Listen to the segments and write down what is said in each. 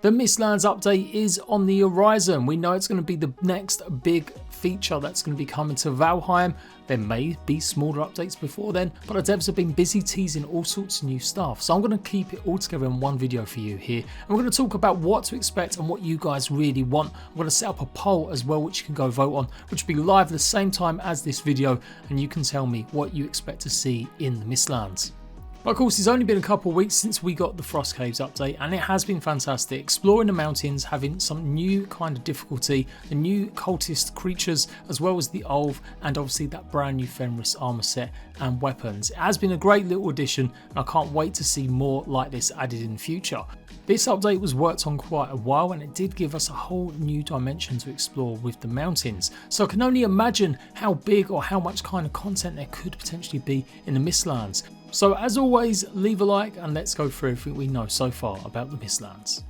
The Mistlands update is on the horizon. We know it's going to be the next big feature that's going to be coming to Valheim. There may be smaller updates before then, but the devs have been busy teasing all sorts of new stuff. So I'm going to keep it all together in one video for you here. And we're going to talk about what to expect and what you guys really want. I'm going to set up a poll as well, which you can go vote on, which will be live at the same time as this video. And you can tell me what you expect to see in the Mistlands. But of course, it's only been a couple of weeks since we got the Frost Caves update, and it has been fantastic. Exploring the mountains, having some new kind of difficulty, the new cultist creatures, as well as the Olv, and obviously that brand new Fenris armor set and weapons. It has been a great little addition, and I can't wait to see more like this added in the future. This update was worked on quite a while, and it did give us a whole new dimension to explore with the mountains. So I can only imagine how big or how much kind of content there could potentially be in the Mistlands. So as always, leave a like and let's go through everything we know so far about the Mistlands.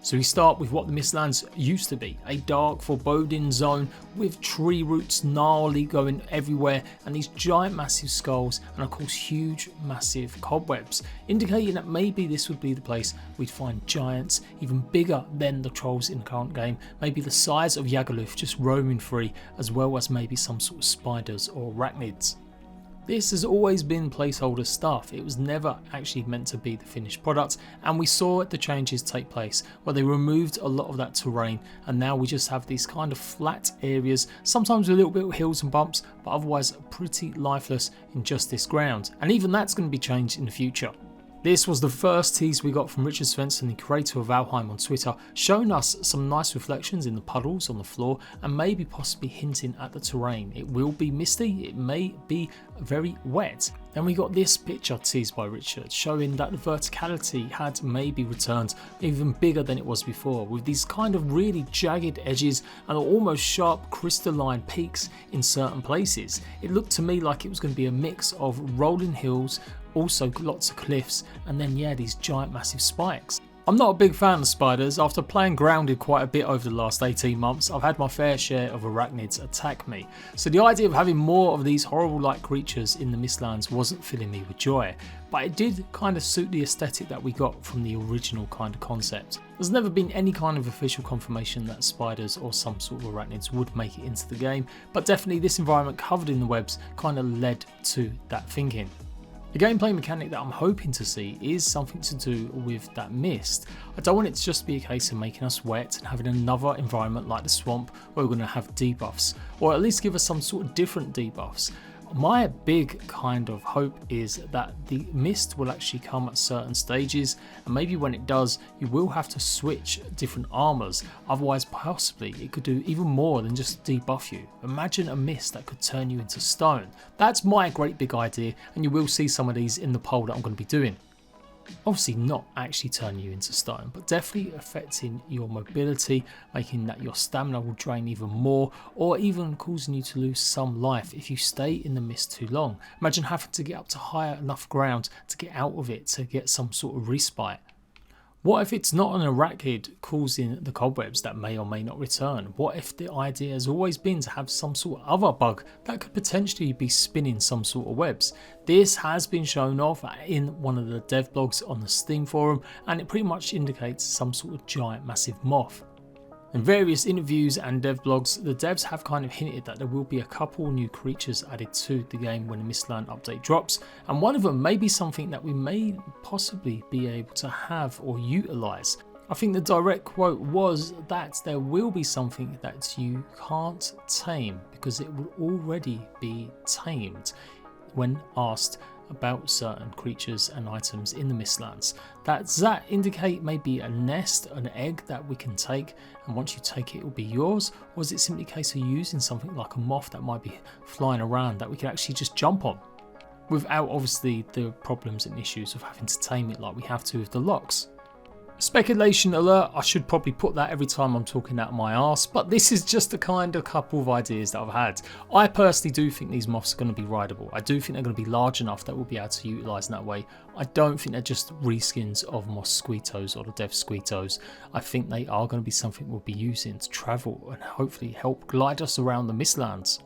So we start with what the Mistlands used to be, a dark foreboding zone with tree roots gnarly going everywhere and these giant massive skulls and of course huge massive cobwebs, indicating that maybe this would be the place we'd find giants even bigger than the trolls in the current game, maybe the size of Yagoluth just roaming free, as well as maybe some sort of spiders or arachnids. This has always been placeholder stuff. It was never actually meant to be the finished product, and we saw the changes take place where they removed a lot of that terrain and now we just have these kind of flat areas, sometimes with a little bit of hills and bumps, but otherwise pretty lifeless in just this ground, and even that's going to be changed in the future. This was the first tease we got from Richard Svensson, the creator of Valheim, on Twitter, showing us some nice reflections in the puddles on the floor and maybe possibly hinting at the terrain. It will be misty, it may be very wet. Then we got this picture teased by Richard, showing that the verticality had maybe returned even bigger than it was before, with these kind of really jagged edges and almost sharp crystalline peaks in certain places. It looked to me like it was going to be a mix of rolling hills, also lots of cliffs, and then yeah, these giant massive spikes. I'm not a big fan of spiders. After playing Grounded quite a bit over the last 18 months, I've had my fair share of arachnids attack me. So the idea of having more of these horrible like creatures in the Mistlands wasn't filling me with joy, but it did kind of suit the aesthetic that we got from the original kind of concept. There's never been any kind of official confirmation that spiders or some sort of arachnids would make it into the game, but definitely this environment covered in the webs kind of led to that thinking. The gameplay mechanic that I'm hoping to see is something to do with that mist. I don't want it to just be a case of making us wet and having another environment like the swamp where we're going to have debuffs, or at least give us some sort of different debuffs. My big kind of hope is that the mist will actually come at certain stages, and maybe when it does you will have to switch different armors, otherwise possibly it could do even more than just debuff you. Imagine a mist that could turn you into stone. That's my great big idea, and you will see some of these in the poll that I'm going to be doing. Obviously not actually turning you into stone, but definitely affecting your mobility, making that your stamina will drain even more, or even causing you to lose some life if you stay in the mist too long. Imagine having to get up to higher enough ground to get out of it to get some sort of respite. What if it's not an arachnid causing the cobwebs that may or may not return? What if the idea has always been to have some sort of other bug that could potentially be spinning some sort of webs? This has been shown off in one of the dev blogs on the Steam forum, and it pretty much indicates some sort of giant massive moth. In various interviews and dev blogs, the devs have kind of hinted that there will be a couple new creatures added to the game when the Mistland update drops, and one of them may be something that we may possibly be able to have or utilise. I think the direct quote was that there will be something that you can't tame because it will already be tamed when asked about certain creatures and items in the Mistlands. Does that indicate maybe a nest, an egg that we can take, and once you take it, it will be yours? Or is it simply a case of using something like a moth that might be flying around that we can actually just jump on, without obviously the problems and issues of having to tame it like we have to with the locks? Speculation alert, I should probably put that every time I'm talking out my arse, but this is just a kind of couple of ideas that I've had. I personally do think these moths are going to be rideable. I do think they're going to be large enough that we'll be able to utilise in that way. I don't think they're just reskins of Moth Squeetos or the Dev Squeetos. I think they are going to be something we'll be using to travel and hopefully help glide us around the Mistlands.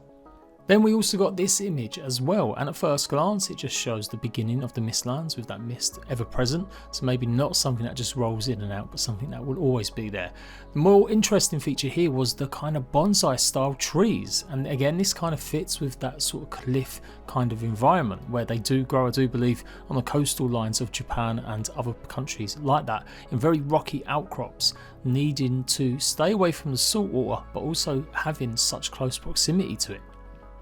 Then we also got this image as well, and at first glance it just shows the beginning of the Mistlands with that mist ever present, so maybe not something that just rolls in and out, but something that will always be there. The more interesting feature here was the kind of bonsai style trees, and again this kind of fits with that sort of cliff kind of environment where they do grow, I do believe, on the coastal lines of Japan and other countries like that, in very rocky outcrops, needing to stay away from the salt water but also having such close proximity to it.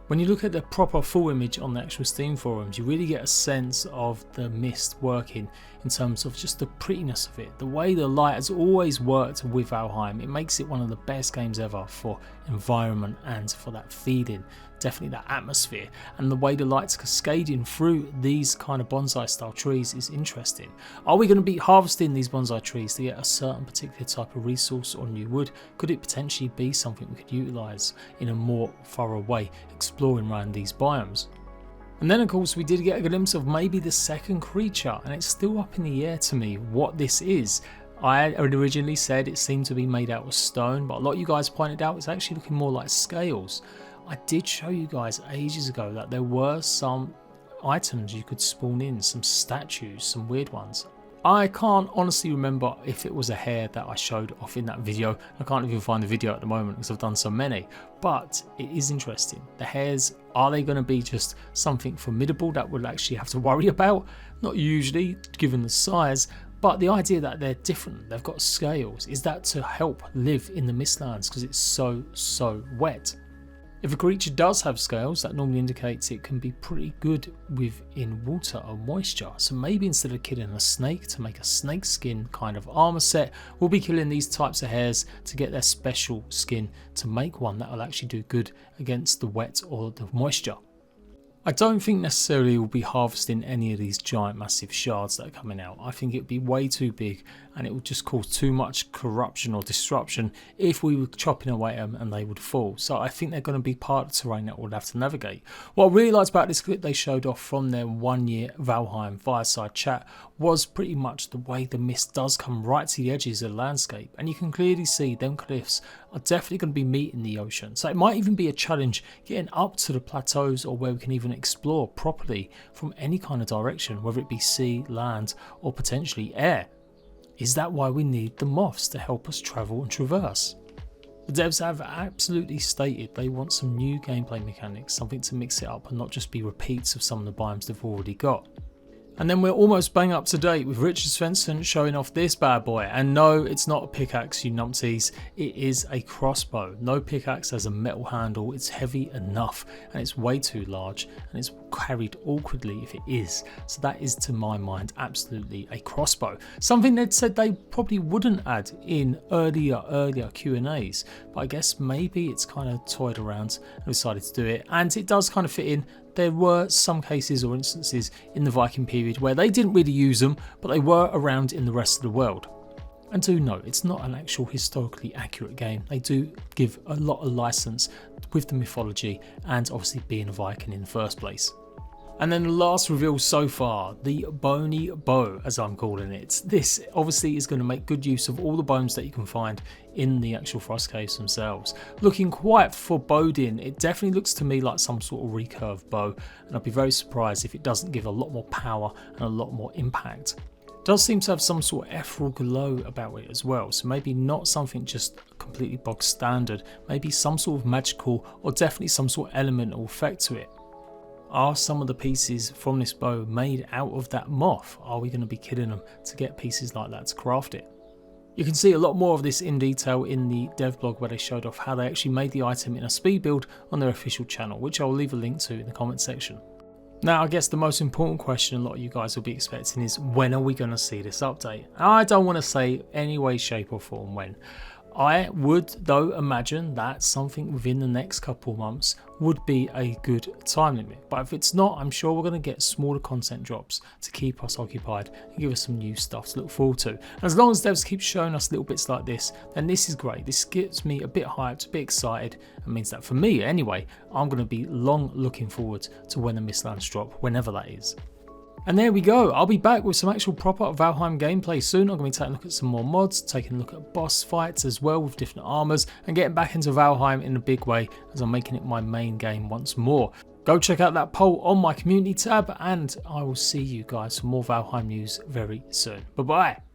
When you look at the proper full image on the actual Steam forums, you really get a sense of the mist working in terms of just the prettiness of it. The way the light has always worked with Valheim, it makes it one of the best games ever for environment and for that feeling, definitely that atmosphere. And the way the light's cascading through these kind of bonsai style trees is interesting. Are we going to be harvesting these bonsai trees to get a certain particular type of resource or new wood? Could it potentially be something we could utilise in a more thorough way, exploring around these biomes? And then of course we did get a glimpse of maybe the second creature, and it's still up in the air to me what this is. I had originally said it seemed to be made out of stone, but a lot of you guys pointed out it's actually looking more like scales. I did show you guys ages ago that there were some items you could spawn in, some statues, some weird ones. I can't honestly remember if it was a hair that I showed off in that video. I can't even find the video at the moment because I've done so many, but it is interesting. The hairs, are they going to be just something formidable that we'll actually have to worry about? Not usually, given the size, but the idea that they're different, they've got scales, is that to help live in the Mistlands because it's so wet? If a creature does have scales, that normally indicates it can be pretty good within water or moisture. So maybe instead of killing a snake to make a snake skin kind of armor set, we'll be killing these types of hairs to get their special skin to make one that will actually do good against the wet or the moisture. I don't think necessarily we'll be harvesting any of these giant massive shards that are coming out. I think it would be way too big and it would just cause too much corruption or disruption if we were chopping away at them and they would fall. So I think they're going to be part of the terrain that we'll have to navigate. What I really liked about this clip they showed off from their 1 year Valheim fireside chat was pretty much the way the mist does come right to the edges of the landscape, and you can clearly see them cliffs are definitely going to be meeting the ocean. So it might even be a challenge getting up to the plateaus or where we can even explore properly from any kind of direction, whether it be sea, land or potentially air. Is that why we need the moths to help us travel and traverse? The devs have absolutely stated they want some new gameplay mechanics, something to mix it up and not just be repeats of some of the biomes they've already got. And then we're almost bang up to date with Richard Svensson showing off this bad boy. And no, it's not a pickaxe, you numpties. It is a crossbow. No pickaxe has a metal handle. It's heavy enough and it's way too large and it's carried awkwardly if it is. So that is, to my mind, absolutely a crossbow. Something they'd said they probably wouldn't add in earlier Q&As. But I guess maybe it's kind of toyed around and decided to do it. And it does kind of fit in. There were some cases or instances in the Viking period where they didn't really use them, but they were around in the rest of the world. And do note, it's not an actual historically accurate game. They do give a lot of license with the mythology and obviously being a Viking in the first place. And then the last reveal so far, the bony bow, as I'm calling it. This obviously is going to make good use of all the bones that you can find in the actual frost caves themselves. Looking quite foreboding, it definitely looks to me like some sort of recurve bow, and I'd be very surprised if it doesn't give a lot more power and a lot more impact. It does seem to have some sort of ethereal glow about it as well, so maybe not something just completely bog standard, maybe some sort of magical or definitely some sort of elemental effect to it. Are some of the pieces from this bow made out of that moth? Are we going to be killing them to get pieces like that to craft it? You can see a lot more of this in detail in the dev blog where they showed off how they actually made the item in a speed build on their official channel, which I'll leave a link to in the comment section. Now I guess the most important question a lot of you guys will be expecting is, when are we going to see this update? I don't want to say any way, shape or form when. I would though imagine that something within the next couple of months would be a good time limit, but if it's not, I'm sure we're going to get smaller content drops to keep us occupied and give us some new stuff to look forward to. And as long as devs keep showing us little bits like this, then this is great. This gets me a bit hyped, a bit excited, and means that for me anyway, I'm going to be long looking forward to when the Mistlands drop, whenever that is. And there we go, I'll be back with some actual proper Valheim gameplay soon. I'm going to be taking a look at some more mods, taking a look at boss fights as well with different armors, and getting back into Valheim in a big way as I'm making it my main game once more. Go check out that poll on my community tab, and I will see you guys for more Valheim news very soon. Bye bye.